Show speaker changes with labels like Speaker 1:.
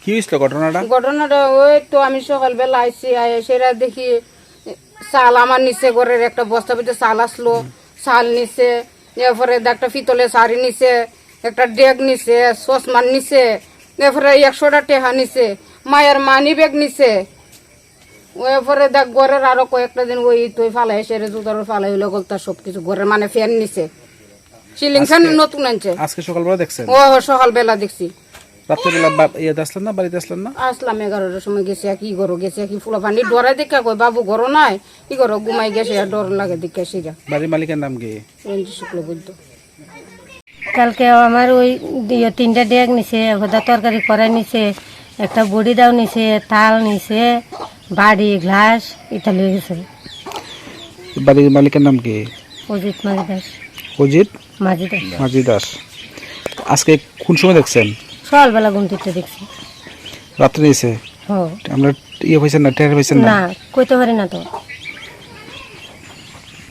Speaker 1: কি হইছিল ঘটনাটা?
Speaker 2: ঘটনাটা ওই তো আমি সকালবেলা আইসি সেটা দেখি চাল আমার নিচে ঘরের একটা বস্তা ভিতরে চাল আসলো, চাল নিচে, এরপরে একটা পিতলের শাড়ি নিচে, একটা ডেক নিচে, চশমার নিচে, এরপরে 100টা টেহা নিচে, মায়ের মানি ব্যাগ নিচে। এরপরে দেখ ঘরের আরো কয়েকটা দিন ওই তুই ফালাই সেরে জুতার ফালাই হইলো গলতা সবকিছু ঘরের মানে ফ্যান নিচে, সিলিং ফ্যান নতুন আনছে।
Speaker 1: আজকে সকালবেলা দেখছেন?
Speaker 2: ও সকালবেলা দেখছি।
Speaker 1: রাত্রেবেলা ইয়েতে আসলেন না, বাড়িতে আসলেন না?
Speaker 2: আসলাম 11টার সময়, গেছে কি করো, গেছে কি ফুলা পানি ডরে দেখা কই বাবু ঘরও নাই, কি করো ঘুমাই গেছে, ডর লাগে দেখে সিরা।
Speaker 1: বাড়ির মালিকের নাম কি?
Speaker 2: রঞ্জিত শুক্লবৈদ্য।
Speaker 3: কালকে আমার ওই 3টা ডেক নিছে, হোদা তরকারি করাই নিছে, একটা বড়ি দাও নিছে, তাল নিছে, বাড়ি গ্লাস এটা লিয়ে গেছে।
Speaker 1: বাড়ির মালিকের নাম কি?
Speaker 3: অজিত মাঝি দাস।
Speaker 1: অজিত
Speaker 3: মাঝি দাস।
Speaker 1: মাঝি দাস। আজকে কোন সময় দেখছেন?
Speaker 3: সকালবেলা ঘুম থেকে দেখছি।
Speaker 1: রাত্রে নিয়েছে?
Speaker 3: হ
Speaker 1: আমরা ইয়ে হয়েছেন না, টের হয়েছেন না?
Speaker 3: না কইতে পারি না তো।